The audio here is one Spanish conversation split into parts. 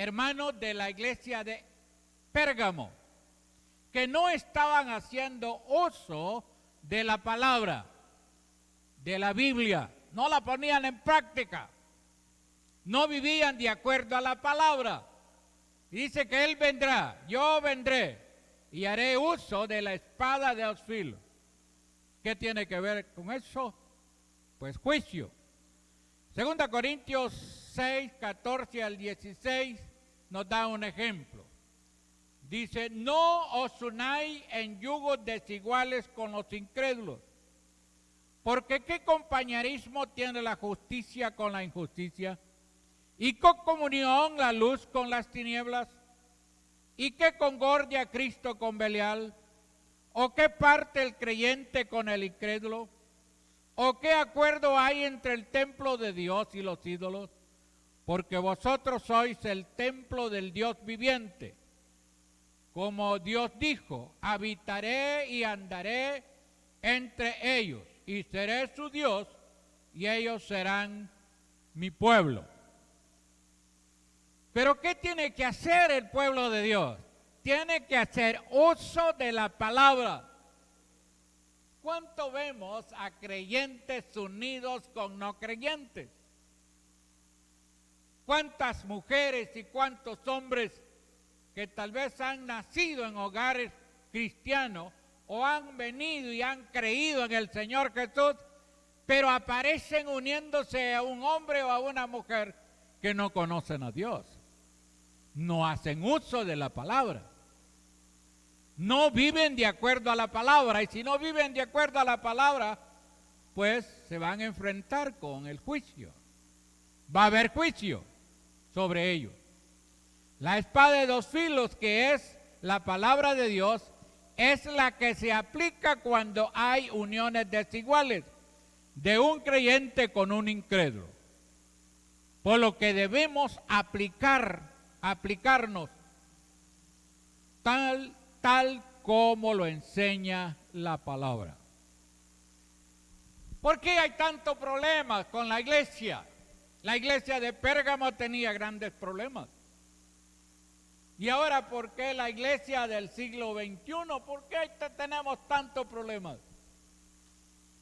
hermanos de la iglesia de Pérgamo, que no estaban haciendo uso de la palabra, de la Biblia, no la ponían en práctica, no vivían de acuerdo a la palabra. Dice que Él vendrá, yo vendré y haré uso de la espada de dos filos. ¿Qué tiene que ver con eso? Pues juicio. 2 Corintios 6, 14 al 16 nos da un ejemplo. Dice, no os unáis en yugos desiguales con los incrédulos, porque ¿qué compañerismo tiene la justicia con la injusticia? ¿Y qué comunión la luz con las tinieblas? ¿Y qué concordia Cristo con Belial? ¿O qué parte el creyente con el incrédulo? ¿O qué acuerdo hay entre el templo de Dios y los ídolos? Porque vosotros sois el templo del Dios viviente. Como Dios dijo, habitaré y andaré entre ellos, y seré su Dios, y ellos serán mi pueblo. Pero ¿qué tiene que hacer el pueblo de Dios? Tiene que hacer uso de la palabra. ¿Cuánto vemos a creyentes unidos con no creyentes? ¿Cuántas mujeres y cuántos hombres que tal vez han nacido en hogares cristianos o han venido y han creído en el Señor Jesús, pero aparecen uniéndose a un hombre o a una mujer que no conocen a Dios? No hacen uso de la palabra. No viven de acuerdo a la palabra, y si no viven de acuerdo a la palabra, pues se van a enfrentar con el juicio. Va a haber juicio sobre ellos. La espada de dos filos, que es la palabra de Dios, es la que se aplica cuando hay uniones desiguales de un creyente con un incrédulo. Por lo que debemos aplicarnos tal como lo enseña la palabra. ¿Por qué hay tantos problemas con la iglesia? La iglesia de Pérgamo tenía grandes problemas. Y ahora, ¿por qué la iglesia del siglo XXI? ¿Por qué tenemos tantos problemas?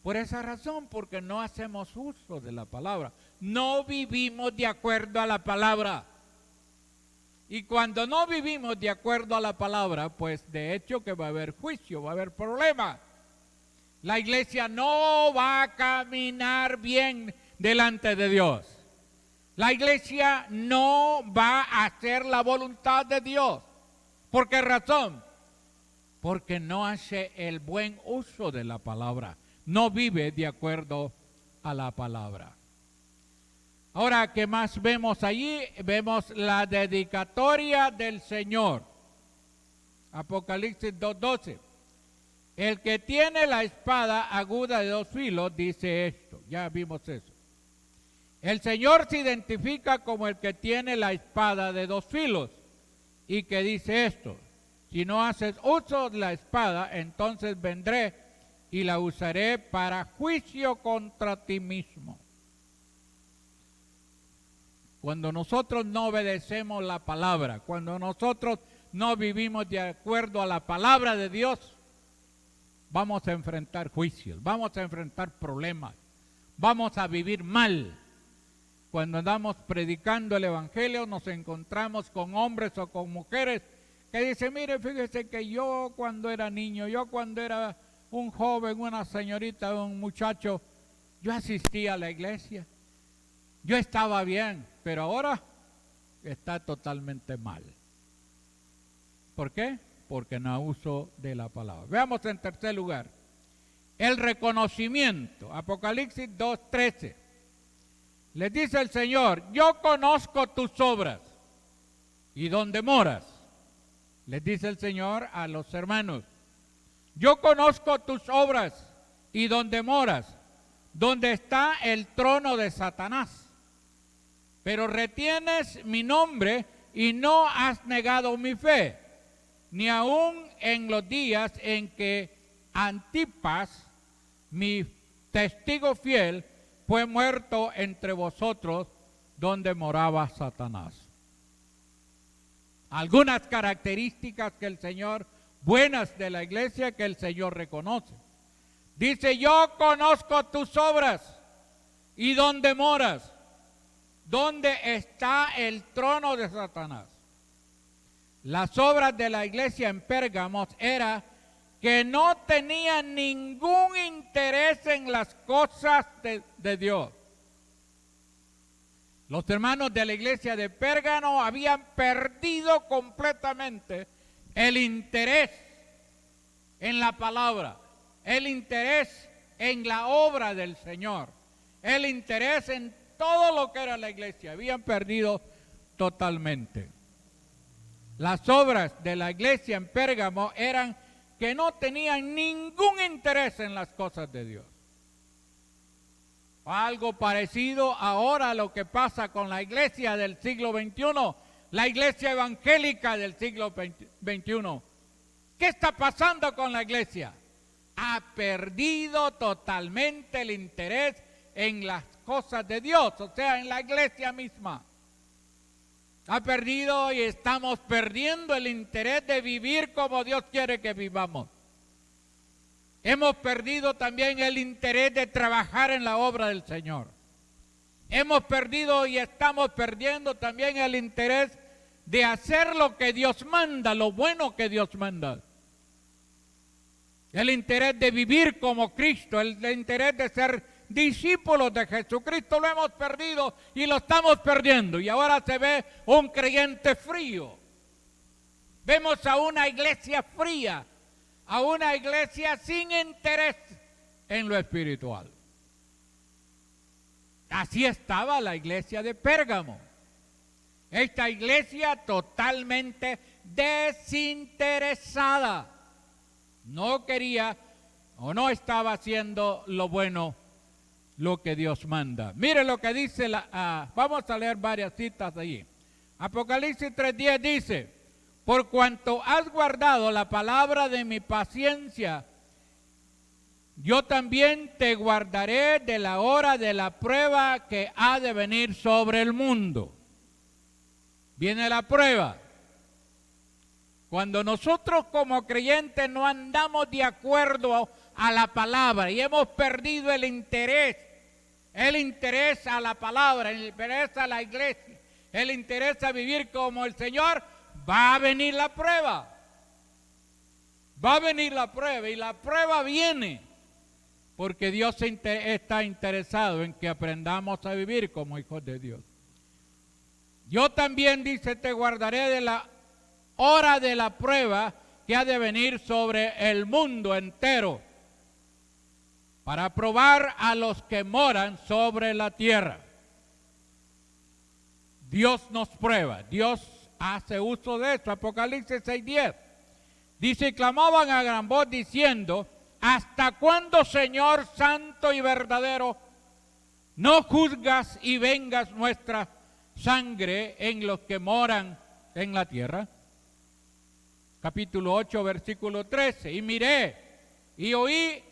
Por esa razón, porque no hacemos uso de la palabra. No vivimos de acuerdo a la palabra. Y cuando no vivimos de acuerdo a la palabra, pues de hecho que va a haber juicio, va a haber problemas. La iglesia no va a caminar bien delante de Dios. La iglesia no va a hacer la voluntad de Dios. ¿Por qué razón? Porque no hace el buen uso de la palabra. No vive de acuerdo a la palabra. Ahora, ¿qué más vemos allí? Vemos la dedicatoria del Señor. Apocalipsis 2:12. El que tiene la espada aguda de dos filos dice esto. Ya vimos eso. El Señor se identifica como el que tiene la espada de dos filos y que dice esto: si no haces uso de la espada, entonces vendré y la usaré para juicio contra ti mismo. Cuando nosotros no obedecemos la palabra, cuando nosotros no vivimos de acuerdo a la palabra de Dios, vamos a enfrentar juicios, vamos a enfrentar problemas, vamos a vivir mal. Cuando andamos predicando el evangelio, nos encontramos con hombres o con mujeres que dicen: mire, fíjese que yo cuando era niño, yo cuando era un joven, una señorita, un muchacho, yo asistía a la iglesia, yo estaba bien, pero ahora está totalmente mal. ¿Por qué? Porque no uso de la palabra. Veamos en tercer lugar, el reconocimiento. Apocalipsis 2:13. Les dice el Señor: yo conozco tus obras y dónde moras. Les dice el Señor a los hermanos: yo conozco tus obras y dónde moras, donde está el trono de Satanás. Pero retienes mi nombre y no has negado mi fe, ni aun en los días en que Antipas, mi testigo fiel, fue muerto entre vosotros, donde moraba Satanás. algunas características que el Señor, buenas de la iglesia, que el Señor reconoce. Dice, yo conozco tus obras y dónde moras, dónde está el trono de Satanás. Las obras de la iglesia en Pérgamo era que no tenían ningún interés en las cosas de Dios. Los hermanos de la iglesia de Pérgamo habían perdido completamente el interés en la palabra, el interés en la obra del Señor, el interés en todo lo que era la iglesia. Habían perdido totalmente. Las obras de la iglesia en Pérgamo eran que no tenían ningún interés en las cosas de Dios. Algo parecido ahora a lo que pasa con la iglesia del siglo XXI, la iglesia evangélica del siglo XXI. ¿Qué está pasando con la iglesia? Ha perdido totalmente el interés en las cosas de Dios, o sea, en la iglesia misma. Ha perdido y estamos perdiendo el interés de vivir como Dios quiere que vivamos. Hemos perdido también el interés de trabajar en la obra del Señor. Hemos perdido y estamos perdiendo también el interés de hacer lo que Dios manda, lo bueno que Dios manda. El interés de vivir como Cristo, el interés de ser discípulos de Jesucristo lo hemos perdido y lo estamos perdiendo. Y ahora se ve un creyente frío. Vemos a una iglesia fría, a una iglesia sin interés en lo espiritual. Así estaba la iglesia de Pérgamo. Esta iglesia totalmente desinteresada. No quería o no estaba haciendo lo bueno, lo que Dios manda. Mire lo que dice, vamos a leer varias citas allí. Apocalipsis 3:10 dice, por cuanto has guardado la palabra de mi paciencia, yo también te guardaré de la hora de la prueba que ha de venir sobre el mundo. Viene la prueba. Cuando nosotros como creyentes no andamos de acuerdo a la palabra y hemos perdido el interés a la palabra, el interés a la iglesia, el interés a vivir como el Señor, va a venir la prueba. Va a venir la prueba y la prueba viene porque Dios está interesado en que aprendamos a vivir como hijos de Dios. Yo también, dice, te guardaré de la hora de la prueba que ha de venir sobre el mundo entero, para probar a los que moran sobre la tierra. Dios nos prueba, Dios hace uso de esto. Apocalipsis 6:10 dice, y clamaban a gran voz diciendo, ¿hasta cuándo, Señor santo y verdadero, no juzgas y vengas nuestra sangre en los que moran en la tierra? Capítulo 8, versículo 13. Y miré y oí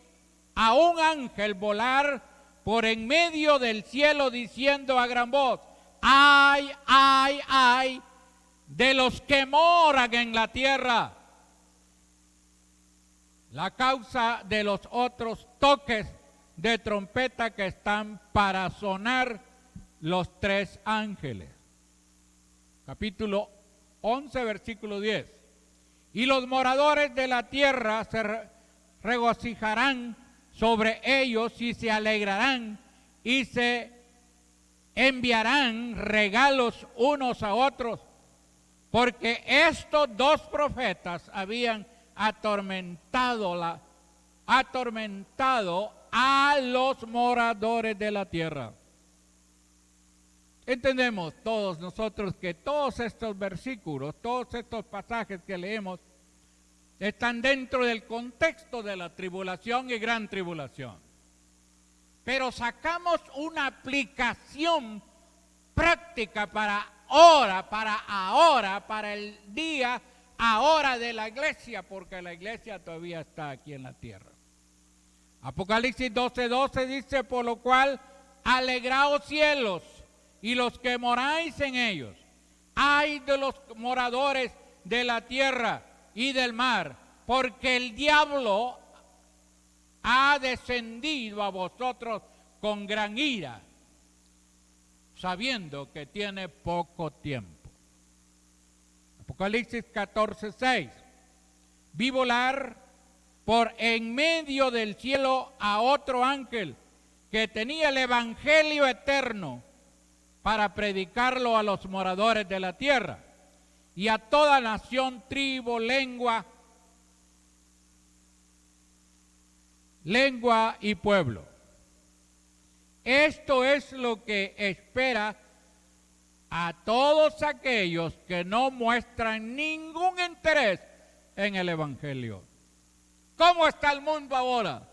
a un ángel volar por en medio del cielo diciendo a gran voz, ay, ay, ay, de los que moran en la tierra. La causa de los otros toques de trompeta que están para sonar los tres ángeles. Capítulo 11, versículo 10. Y los moradores de la tierra se regocijarán sobre ellos y se alegrarán y se enviarán regalos unos a otros, porque estos dos profetas habían atormentado a los moradores de la tierra. Entendemos todos nosotros que todos estos versículos, todos estos pasajes que leemos, están dentro del contexto de la tribulación y gran tribulación. Pero sacamos una aplicación práctica para ahora, para el día ahora de la iglesia, porque la iglesia todavía está aquí en la tierra. Apocalipsis 12:12 dice, por lo cual alegraos cielos y los que moráis en ellos, ay de los moradores de la tierra y del mar, porque el diablo ha descendido a vosotros con gran ira, sabiendo que tiene poco tiempo. Apocalipsis 14:6. Vi volar por en medio del cielo a otro ángel que tenía el evangelio eterno para predicarlo a los moradores de la tierra y a toda nación, tribu, lengua y pueblo. Esto es lo que espera a todos aquellos que no muestran ningún interés en el evangelio. ¿Cómo está el mundo ahora?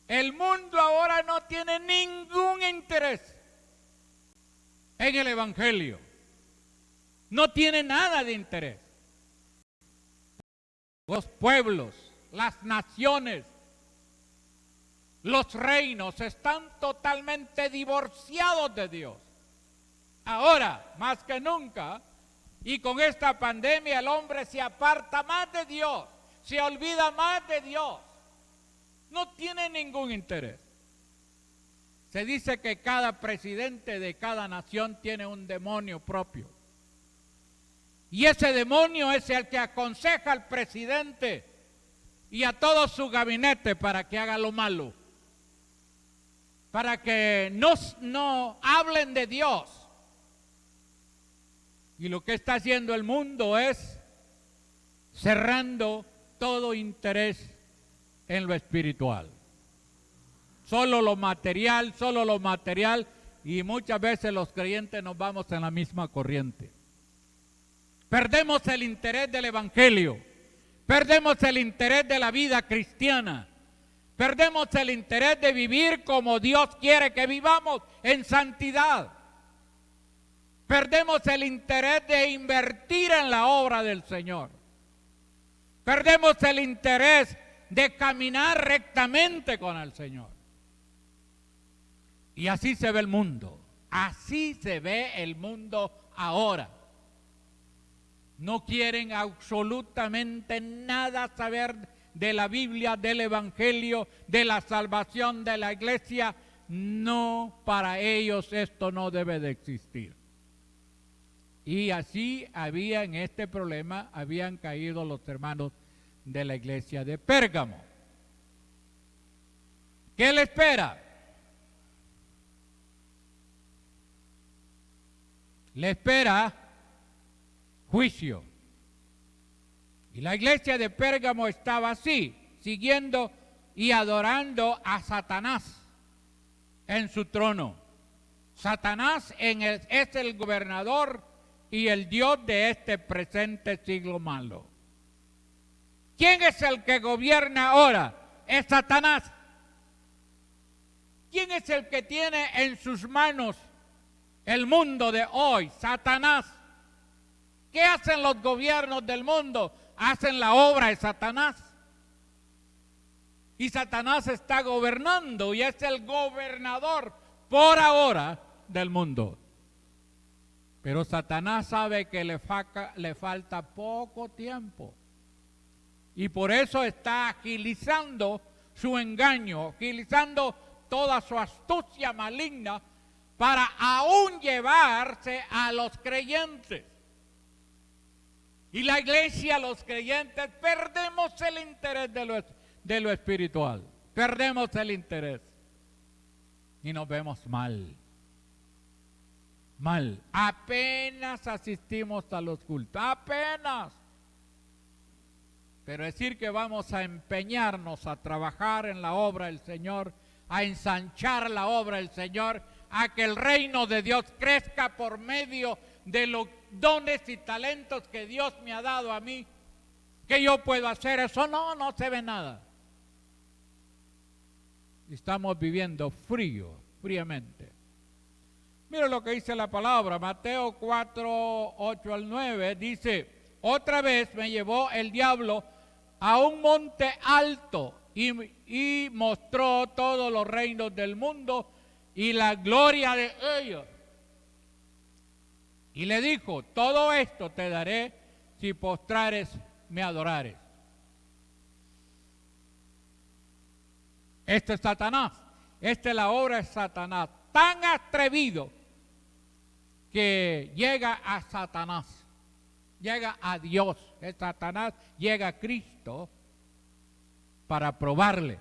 El mundo ahora no tiene ningún interés en el evangelio. No tiene nada de interés. Los pueblos, las naciones, los reinos están totalmente divorciados de Dios. Ahora, más que nunca, y con esta pandemia el hombre se aparta más de Dios, se olvida más de Dios. No tiene ningún interés. Se dice que cada presidente de cada nación tiene un demonio propio. Y ese demonio es el que aconseja al presidente y a todo su gabinete para que haga lo malo, para que no hablen de Dios. Y lo que está haciendo el mundo es cerrando todo interés en lo espiritual. Solo lo material, y muchas veces los creyentes nos vamos en la misma corriente. Perdemos el interés del evangelio, perdemos el interés de la vida cristiana, perdemos el interés de vivir como Dios quiere que vivamos, en santidad. Perdemos el interés de invertir en la obra del Señor. Perdemos el interés de caminar rectamente con el Señor. Y así se ve el mundo. Así se ve el mundo ahora. No quieren absolutamente nada saber de la Biblia, del Evangelio, de la salvación de la iglesia. No, para ellos esto no debe de existir. Y así en este problema habían caído los hermanos de la iglesia de Pérgamo. ¿Qué le espera? Le espera juicio. Y la iglesia de Pérgamo estaba así, siguiendo y adorando a Satanás en su trono. Satanás es el gobernador y el Dios de este presente siglo malo. ¿Quién es el que gobierna ahora? Es Satanás. ¿Quién es el que tiene en sus manos el mundo de hoy? Satanás. ¿Qué hacen los gobiernos del mundo? Hacen la obra de Satanás. Y Satanás está gobernando y es el gobernador por ahora del mundo. Pero Satanás sabe que le falta poco tiempo. Y por eso está agilizando su engaño, agilizando toda su astucia maligna para aún llevarse a los creyentes. Y la iglesia, los creyentes, perdemos el interés de lo espiritual. Perdemos el interés. Y nos vemos mal. Mal. Apenas asistimos a los cultos. Apenas. Pero decir que vamos a empeñarnos a trabajar en la obra del Señor, a ensanchar la obra del Señor, a que el reino de Dios crezca por medio de los dones y talentos que Dios me ha dado a mí, que yo puedo hacer eso, no se ve nada. Estamos viviendo fríamente. Mira lo que dice la palabra, Mateo 4, 8 al 9, dice: otra vez me llevó el diablo a un monte alto y mostró todos los reinos del mundo y la gloria de ellos. Y le dijo, todo esto te daré si postrares me adorares. Este es Satanás. Esta es la obra de Satanás. Tan atrevido que llega a Satanás. Llega a Dios. Es Satanás llega a Cristo para probarle.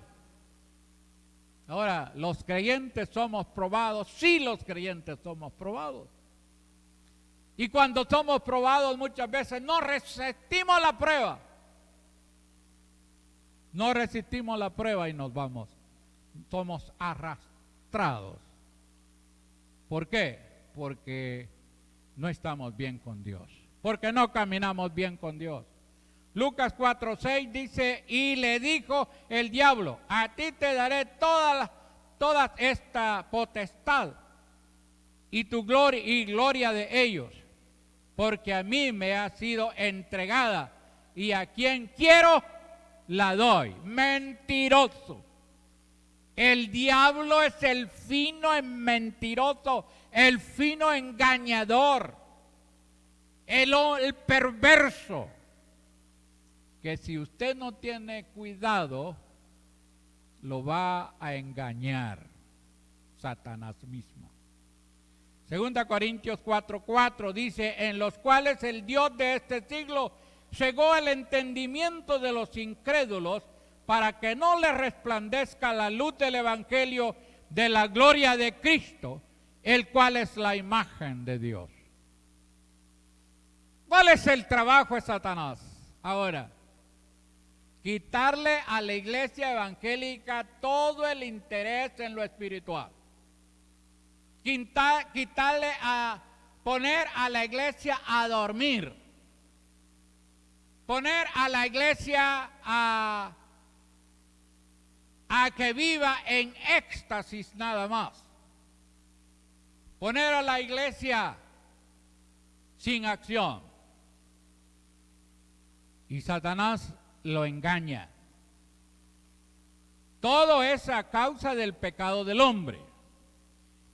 Ahora, los creyentes somos probados. Sí, los creyentes somos probados. Y cuando somos probados muchas veces no resistimos la prueba. No resistimos la prueba y nos vamos. Somos arrastrados. ¿Por qué? Porque no estamos bien con Dios. Porque no caminamos bien con Dios. Lucas 4:6 dice, y le dijo el diablo, a ti te daré toda esta potestad y tu gloria y gloria de ellos, porque a mí me ha sido entregada y a quien quiero la doy. Mentiroso. El diablo es el fino mentiroso, el fino engañador, el perverso, que si usted no tiene cuidado, lo va a engañar Satanás mismo. 2 Corintios 4:4 dice, en los cuales el Dios de este siglo cegó el entendimiento de los incrédulos para que no les resplandezca la luz del evangelio de la gloria de Cristo, el cual es la imagen de Dios. ¿Cuál es el trabajo de Satanás? Ahora, quitarle a la iglesia evangélica todo el interés en lo espiritual. Quitarle poner a la iglesia a dormir. Poner a la iglesia a que viva en éxtasis nada más. Poner a la iglesia sin acción. Y Satanás lo engaña. Todo es a causa del pecado del hombre.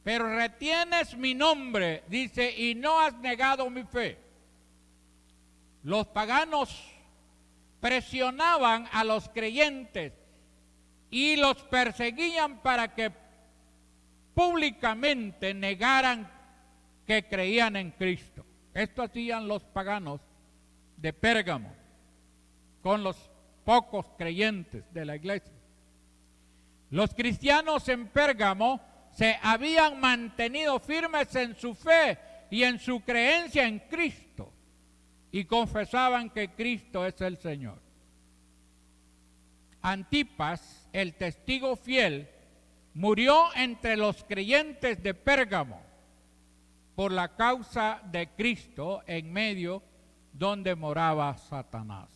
Pero retienes mi nombre, dice, y no has negado mi fe. Los paganos presionaban a los creyentes y los perseguían para que públicamente negaran que creían en Cristo. Esto hacían los paganos de Pérgamo con los pocos creyentes de la iglesia. Los cristianos en Pérgamo se habían mantenido firmes en su fe y en su creencia en Cristo y confesaban que Cristo es el Señor. Antipas, el testigo fiel, murió entre los creyentes de Pérgamo por la causa de Cristo en medio donde moraba Satanás.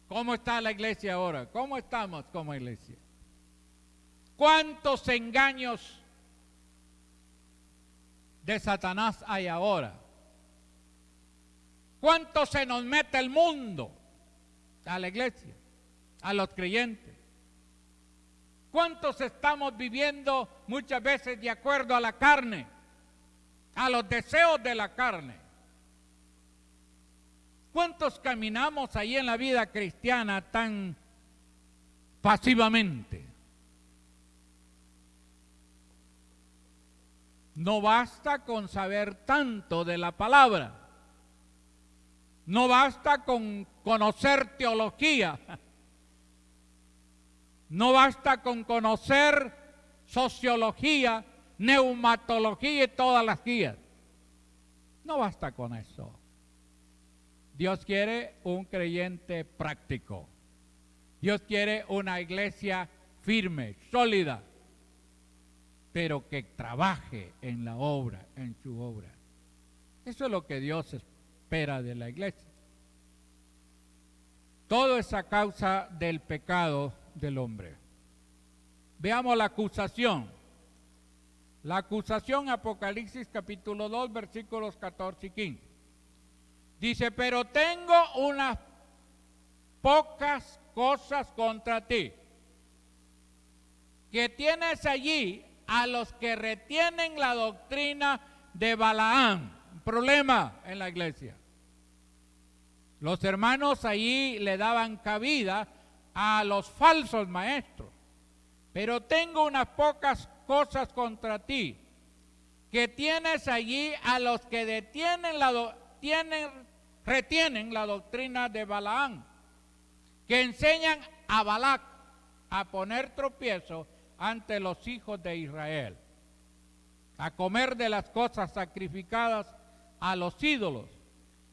¿Cómo está la iglesia ahora? ¿Cómo estamos como iglesia? ¿Cuántos engaños de Satanás hay ahora? ¿Cuánto se nos mete el mundo a la iglesia, a los creyentes? ¿Cuántos estamos viviendo muchas veces de acuerdo a la carne, a los deseos de la carne? ¿Cuántos caminamos ahí en la vida cristiana tan pasivamente? No basta con saber tanto de la palabra. No basta con conocer teología. No basta con conocer sociología, neumatología y todas las guías. No basta con eso. Dios quiere un creyente práctico. Dios quiere una iglesia firme, sólida, pero que trabaje en la obra, en su obra. Eso es lo que Dios espera de la iglesia. Todo es a causa del pecado del hombre. Veamos la acusación. La acusación, Apocalipsis capítulo 2, versículos 14 y 15. Dice, pero tengo unas pocas cosas contra ti, que tienes allí a los que retienen la doctrina de Balaam. Un problema en la iglesia. Los hermanos allí le daban cabida a los falsos maestros. Pero tengo unas pocas cosas contra ti, que tienes allí a los que retienen la doctrina de Balaam, que enseñan a Balac a poner tropiezo ante los hijos de Israel, a comer de las cosas sacrificadas a los ídolos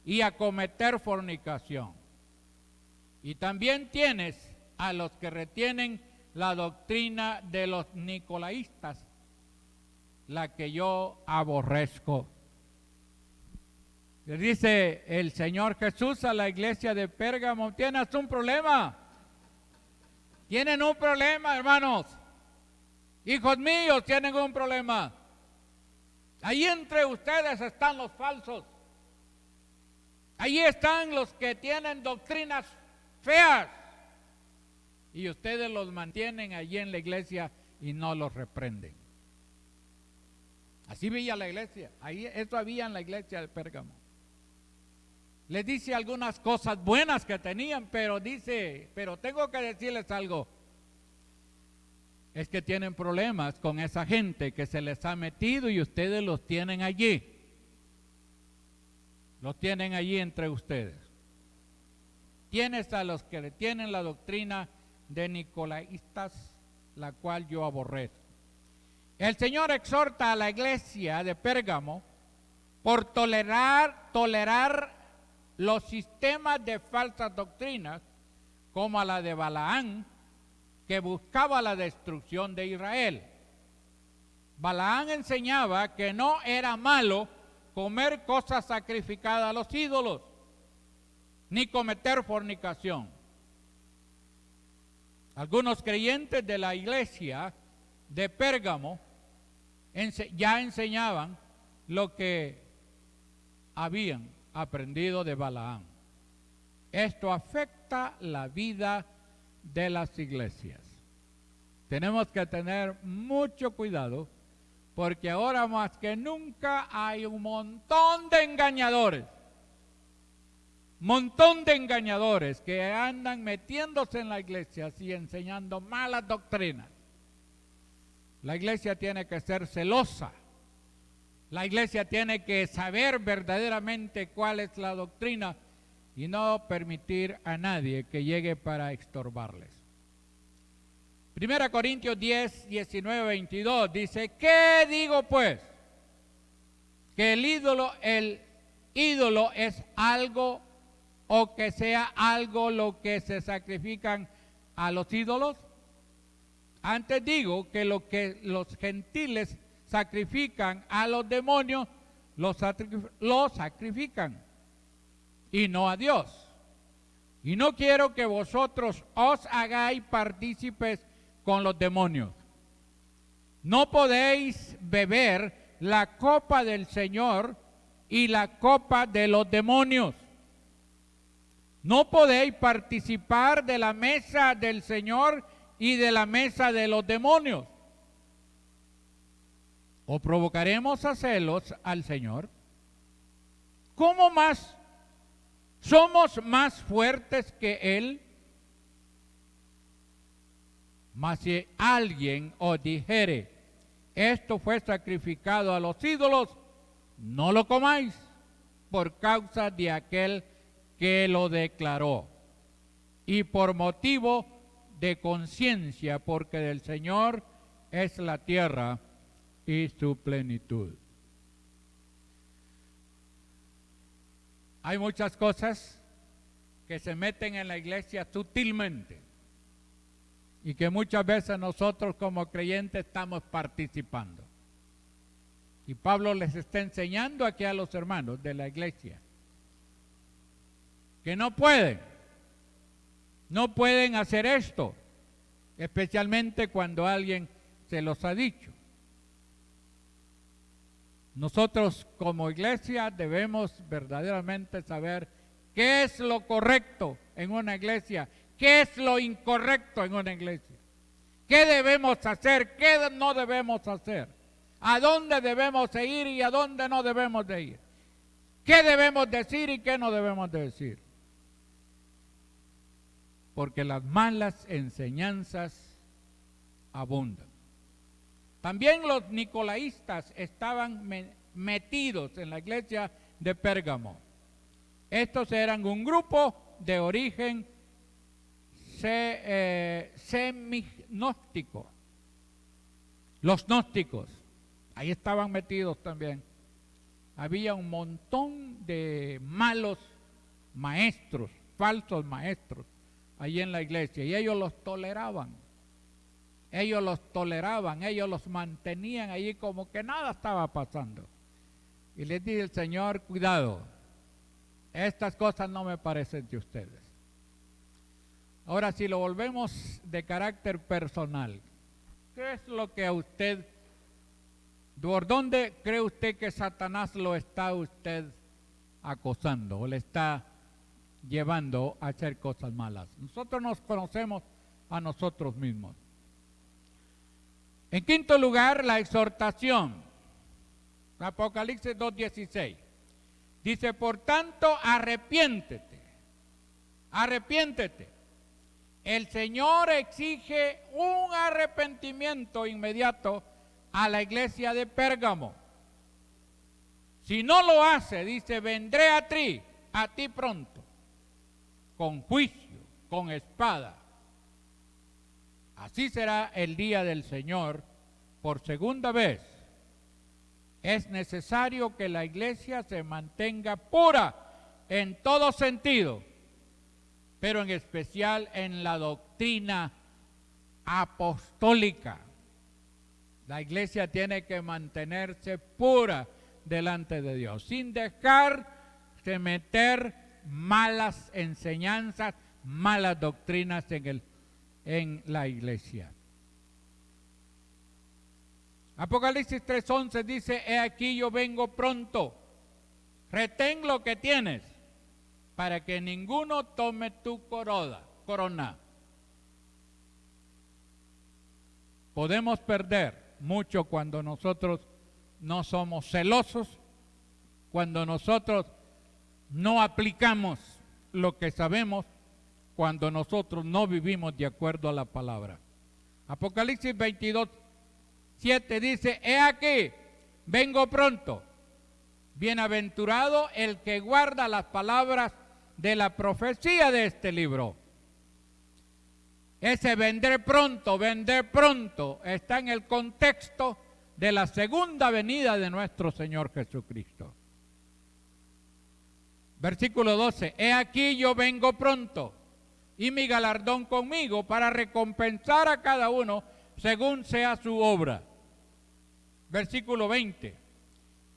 y a cometer fornicación. Y también tienes a los que retienen la doctrina de los nicolaístas, la que yo aborrezco. Le dice el Señor Jesús a la iglesia de Pérgamo: tienes un problema. Tienen un problema, hermanos. Hijos míos, tienen un problema. Ahí entre ustedes están los falsos. Ahí están los que tienen doctrinas feas. Y ustedes los mantienen allí en la iglesia y no los reprenden. Así veía la iglesia. Eso había en la iglesia de Pérgamo. Les dice algunas cosas buenas que tenían, pero tengo que decirles algo. Es que tienen problemas con esa gente que se les ha metido y ustedes los tienen allí. Los tienen allí entre ustedes. Tienes a los que tienen la doctrina de nicolaístas, la cual yo aborrezco. El Señor exhorta a la iglesia de Pérgamo por tolerar los sistemas de falsas doctrinas, como a la de Balaam, que buscaba la destrucción de Israel. Balaam enseñaba que no era malo comer cosas sacrificadas a los ídolos, ni cometer fornicación. Algunos creyentes de la iglesia de Pérgamo ya enseñaban lo que habían aprendido de Balaam. Esto afecta la vida de las iglesias. Tenemos que tener mucho cuidado, porque ahora más que nunca hay un montón de engañadores que andan metiéndose en la iglesia y enseñando malas doctrinas. La iglesia tiene que ser celosa. La iglesia tiene que saber verdaderamente cuál es la doctrina y no permitir a nadie que llegue para estorbarles. 1 Corintios 10, 19, 22 dice: ¿qué digo pues? ¿Que el ídolo es algo, o que sea algo lo que se sacrifican a los ídolos? Antes digo que lo que los gentiles sacrifican a los demonios, los sacrifican, y no a Dios. Y no quiero que vosotros os hagáis partícipes con los demonios. No podéis beber la copa del Señor y la copa de los demonios. No podéis participar de la mesa del Señor y de la mesa de los demonios. ¿O provocaremos a celos al Señor? ¿Cómo más? ¿Somos más fuertes que Él? Mas si alguien os dijere: esto fue sacrificado a los ídolos, no lo comáis, por causa de aquel que lo declaró, y por motivo de conciencia, porque del Señor es la tierra y su plenitud. Hay muchas cosas que se meten en la iglesia sutilmente y que muchas veces nosotros como creyentes estamos participando. Y Pablo les está enseñando aquí a los hermanos de la iglesia que no pueden hacer esto, especialmente cuando alguien se los ha dicho. Nosotros como iglesia debemos verdaderamente saber qué es lo correcto en una iglesia, qué es lo incorrecto en una iglesia, ¿Qué debemos hacer? ¿Qué no debemos hacer? ¿A dónde debemos ir y a dónde no debemos de ir? ¿Qué debemos decir y qué no debemos de decir? Porque las malas enseñanzas abundan. También los nicolaístas estaban metidos en la iglesia de Pérgamo. Estos eran un grupo de origen seminóstico. Los gnósticos, ahí estaban metidos también. Había un montón de malos maestros, falsos maestros, allí en la iglesia, y ellos los toleraban. Ellos los mantenían allí como que nada estaba pasando. Y les dice el Señor, cuidado, estas cosas no me parecen de ustedes. Ahora, si lo volvemos de carácter personal, ¿qué es lo que a usted, por dónde cree usted que Satanás lo está usted acosando o le está llevando a hacer cosas malas? Nosotros nos conocemos a nosotros mismos. En quinto lugar, la exhortación. Apocalipsis 2:16. Dice, por tanto, arrepiéntete. Arrepiéntete. El Señor exige un arrepentimiento inmediato a la iglesia de Pérgamo. Si no lo hace, dice, vendré a ti pronto, con juicio, con espada. Así será el día del Señor por segunda vez. Es necesario que la iglesia se mantenga pura en todo sentido, pero en especial en la doctrina apostólica. La iglesia tiene que mantenerse pura delante de Dios, sin dejarse meter malas enseñanzas, malas doctrinas en la iglesia. Apocalipsis 3:11 dice, he aquí yo vengo pronto, retén lo que tienes, para que ninguno tome tu corona. Podemos perder mucho cuando nosotros no somos celosos, cuando nosotros no aplicamos lo que sabemos, cuando nosotros no vivimos de acuerdo a la palabra. Apocalipsis 22:7 dice, he aquí, vengo pronto. Bienaventurado el que guarda las palabras de la profecía de este libro. Ese vender pronto, está en el contexto de la segunda venida de nuestro Señor Jesucristo. Versículo 12, he aquí yo vengo pronto, y mi galardón conmigo para recompensar a cada uno según sea su obra. Versículo 20,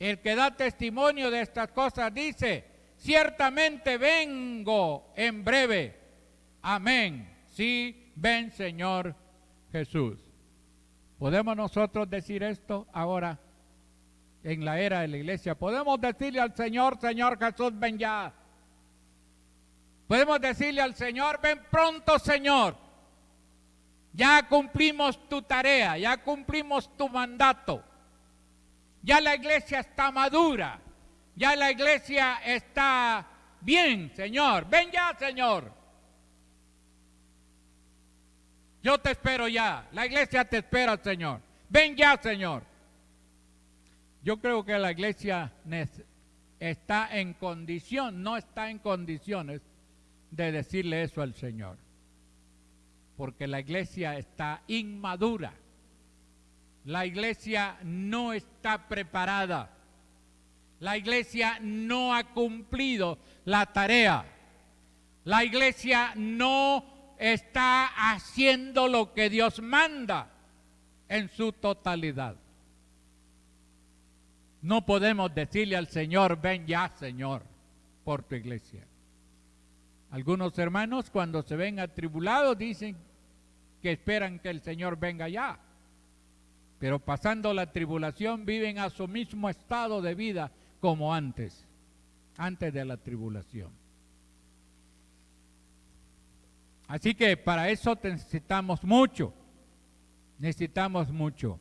el que da testimonio de estas cosas dice, ciertamente vengo en breve. Amén. Sí, ven Señor Jesús. ¿Podemos nosotros decir esto ahora en la era de la iglesia? ¿Podemos decirle al Señor, Señor Jesús, ven ya? Podemos decirle al Señor, ven pronto, Señor. Ya cumplimos tu tarea, ya cumplimos tu mandato. Ya la iglesia está madura, ya la iglesia está bien, Señor. Ven ya, Señor. Yo te espero ya, la iglesia te espera, Señor. Ven ya, Señor. Yo creo que la iglesia está en condición, no está en condiciones de decirle eso al Señor, porque la iglesia está inmadura, la iglesia no está preparada, la iglesia no ha cumplido la tarea, la iglesia no está haciendo lo que Dios manda en su totalidad. No podemos decirle al Señor, ven ya, Señor, por tu iglesia. Algunos hermanos cuando se ven atribulados dicen que esperan que el Señor venga ya, pero pasando la tribulación viven a su mismo estado de vida como antes de la tribulación. Así que para eso necesitamos mucho necesitamos mucho.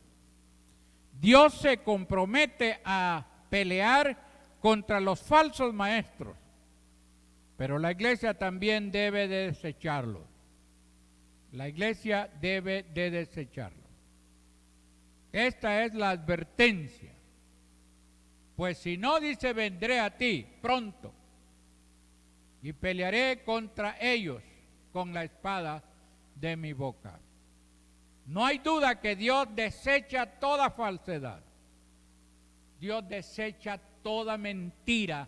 Dios se compromete a pelear contra los falsos maestros, pero la iglesia también debe de desecharlos. La iglesia debe de desecharlos. Esta es la advertencia. Pues si no, dice, vendré a ti pronto y pelearé contra ellos con la espada de mi boca. No hay duda que Dios desecha toda falsedad. Dios desecha toda mentira.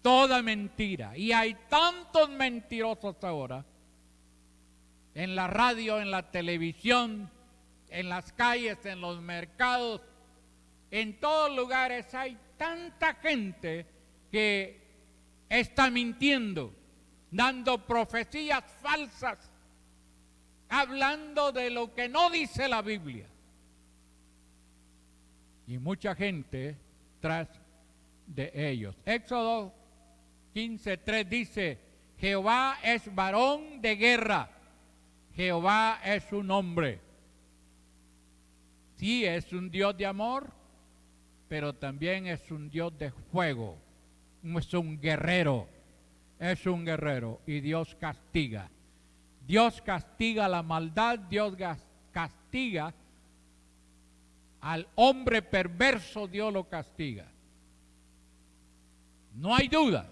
Toda mentira. Y hay tantos mentirosos ahora en la radio, en la televisión, en las calles, en los mercados, en todos lugares hay tanta gente que está mintiendo, dando profecías falsas, hablando de lo que no dice la Biblia. Y mucha gente tras de ellos. Éxodo 15:3 dice, Jehová es varón de guerra, Jehová es un hombre. Sí, es un Dios de amor, pero también es un Dios de fuego. Es un guerrero, y Dios castiga. Dios castiga la maldad, Dios castiga al hombre perverso, Dios lo castiga. No hay duda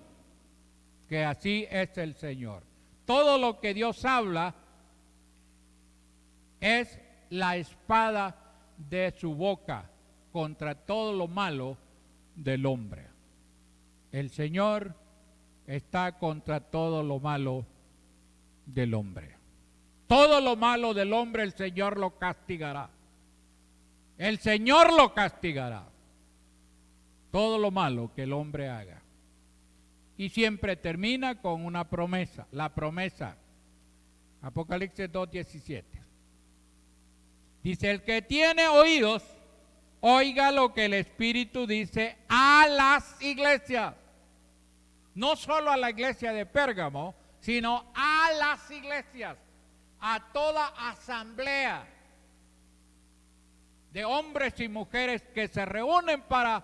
que así es el Señor. Todo lo que Dios habla es la espada de su boca contra todo lo malo del hombre. El Señor está contra todo lo malo del hombre. Todo lo malo del hombre el Señor lo castigará. El Señor lo castigará. Todo lo malo que el hombre haga. Y siempre termina con una promesa. La promesa. Apocalipsis 2:17. Dice, el que tiene oídos, oiga lo que el Espíritu dice a las iglesias. No solo a la iglesia de Pérgamo, sino a las iglesias, a toda asamblea de hombres y mujeres que se reúnen para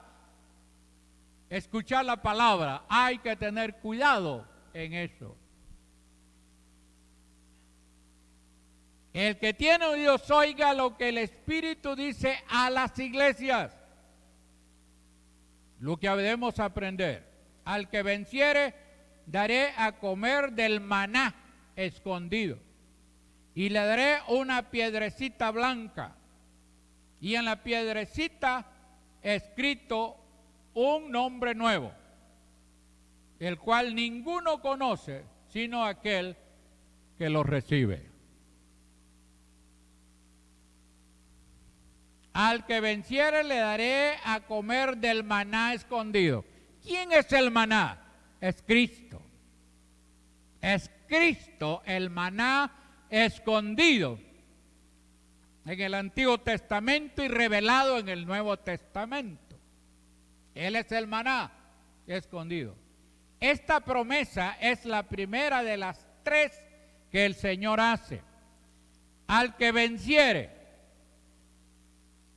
escuchar la palabra. Hay que tener cuidado en eso. El que tiene oídos, oiga lo que el Espíritu dice a las iglesias. Lo que debemos aprender. Al que venciere, daré a comer del maná escondido. Y le daré una piedrecita blanca. Y en la piedrecita escrito un nombre nuevo, el cual ninguno conoce, sino aquel que lo recibe. Al que venciere le daré a comer del maná escondido. ¿Quién es el maná? Es Cristo. Es Cristo el maná escondido en el Antiguo Testamento y revelado en el Nuevo Testamento. Él es el maná escondido. Esta promesa es la primera de las 3 que el Señor hace. Al que venciere,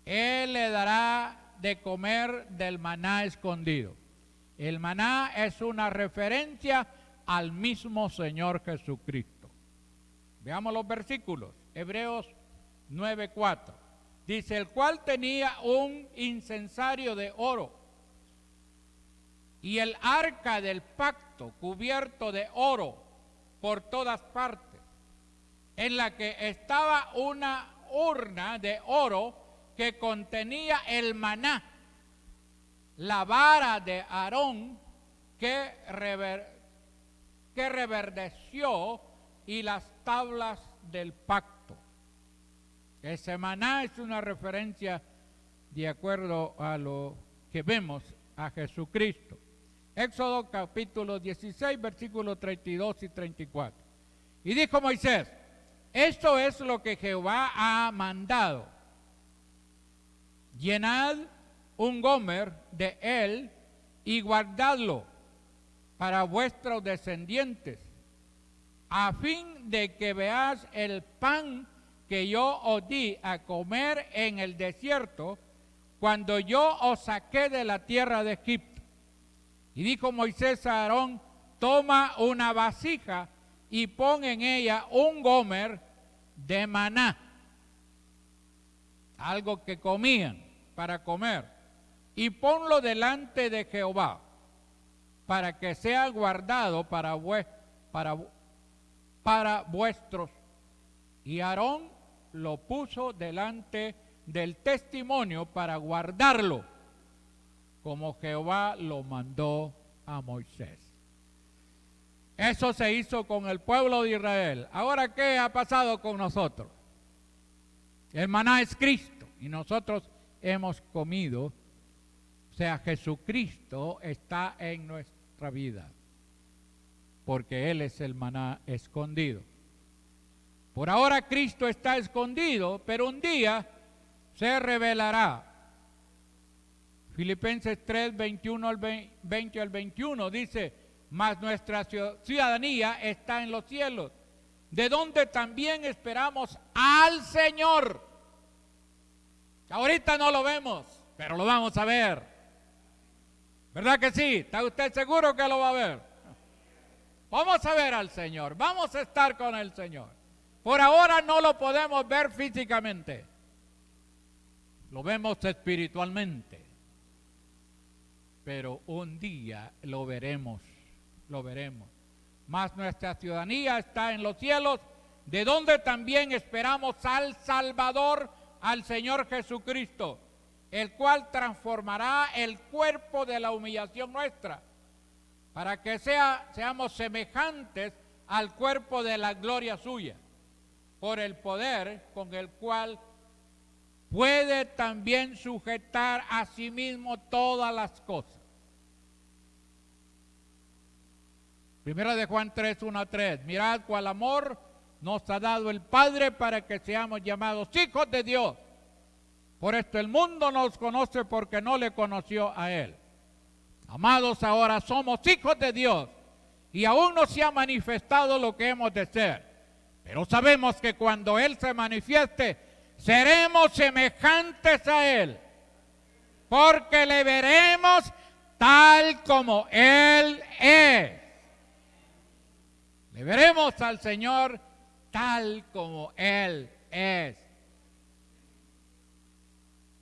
Él le dará de comer del maná escondido. El maná es una referencia al mismo Señor Jesucristo. Veamos los versículos. Hebreos 9:4. Dice, el cual tenía un incensario de oro y el arca del pacto cubierto de oro por todas partes, en la que estaba una urna de oro que contenía el maná, la vara de Aarón que reverdeció y las tablas del pacto. Ese maná es una referencia de acuerdo a lo que vemos a Jesucristo. Éxodo capítulo 16, versículos 32 y 34. Y dijo Moisés, esto es lo que Jehová ha mandado. Llenad un gomer de él y guardadlo para vuestros descendientes, a fin de que veáis el pan que yo os di a comer en el desierto, cuando yo os saqué de la tierra de Egipto. Y dijo Moisés a Aarón, toma una vasija y pon en ella un gomer de maná, algo que comían para comer, y ponlo delante de Jehová, para que sea guardado para vuestros. Y Aarón lo puso delante del testimonio para guardarlo, como Jehová lo mandó a Moisés. Eso se hizo con el pueblo de Israel. Ahora, ¿qué ha pasado con nosotros? El maná es Cristo y nosotros hemos comido. O sea, Jesucristo está en nuestra vida, porque Él es el maná escondido. Por ahora Cristo está escondido, pero un día se revelará. Filipenses 3, 21 al 20 al 21 dice, mas nuestra ciudadanía está en los cielos, de donde también esperamos al Señor. Ahorita no lo vemos, pero lo vamos a ver. ¿Verdad que sí? ¿Está usted seguro que lo va a ver? Vamos a ver al Señor, vamos a estar con el Señor. Por ahora no lo podemos ver físicamente, lo vemos espiritualmente, pero un día lo veremos, lo veremos. Mas nuestra ciudadanía está en los cielos, de donde también esperamos al Salvador, al Señor Jesucristo, el cual transformará el cuerpo de la humillación nuestra, para que seamos semejantes al cuerpo de la gloria suya, por el poder con el cual puede también sujetar a sí mismo todas las cosas. Primera de Juan 3, 1 a 3. Mirad cuál amor nos ha dado el Padre para que seamos llamados hijos de Dios. Por esto el mundo nos conoce porque no le conoció a Él. Amados, ahora somos hijos de Dios y aún no se ha manifestado lo que hemos de ser. Pero sabemos que cuando Él se manifieste, seremos semejantes a Él, porque le veremos tal como Él es. Le veremos al Señor tal como Él es.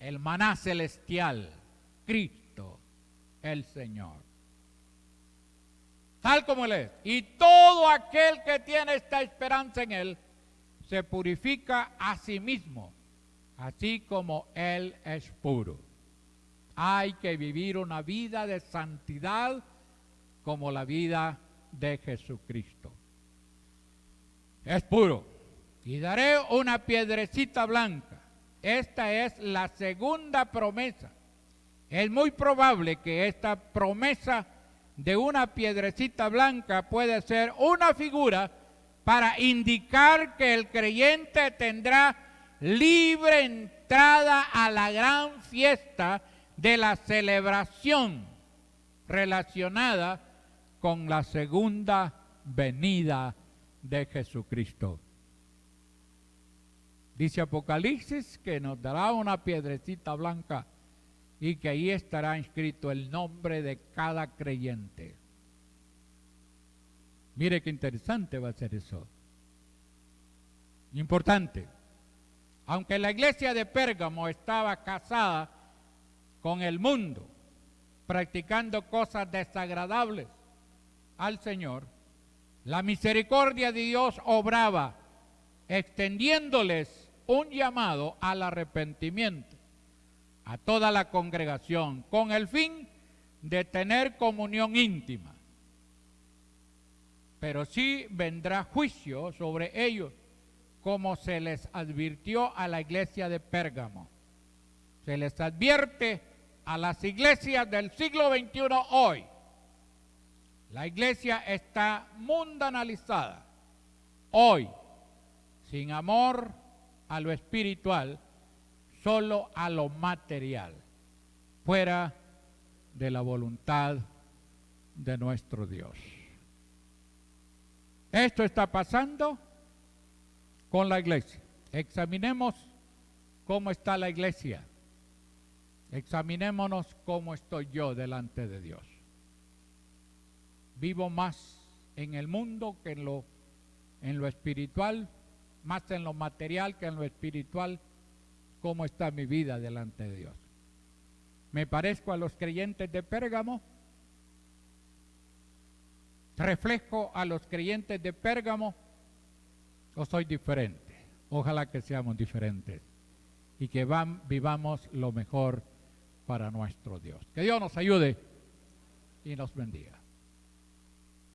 El maná celestial, Cristo, el Señor. Tal como Él es. Y todo aquel que tiene esta esperanza en Él, se purifica a sí mismo, así como Él es puro. Hay que vivir una vida de santidad como la vida de Jesucristo. Es puro. Y daré una piedrecita blanca. Esta es la segunda promesa. Es muy probable que esta promesa de una piedrecita blanca puede ser una figura para indicar que el creyente tendrá libre entrada a la gran fiesta de la celebración relacionada con la segunda venida de Jesucristo. Dice Apocalipsis que nos dará una piedrecita blanca y que ahí estará inscrito el nombre de cada creyente. Mire qué interesante va a ser eso. Importante. Aunque la iglesia de Pérgamo estaba casada con el mundo, practicando cosas desagradables al Señor, la misericordia de Dios obraba, extendiéndoles un llamado al arrepentimiento a toda la congregación, con el fin de tener comunión íntima. Pero sí vendrá juicio sobre ellos, como se les advirtió a la iglesia de Pérgamo. Se les advierte a las iglesias del siglo XXI hoy. La iglesia está mundanalizada hoy, sin amor a lo espiritual, solo a lo material, fuera de la voluntad de nuestro Dios. Esto está pasando con la iglesia. Examinemos cómo está la iglesia. Examinémonos cómo estoy yo delante de Dios. Vivo más en el mundo que en lo espiritual, más en lo material que en lo espiritual. ¿Cómo está mi vida delante de Dios? ¿Me parezco a los creyentes de Pérgamo? ¿Reflejo a los creyentes de Pérgamo o soy diferente? Ojalá que seamos diferentes y que vivamos lo mejor para nuestro Dios. Que Dios nos ayude y nos bendiga.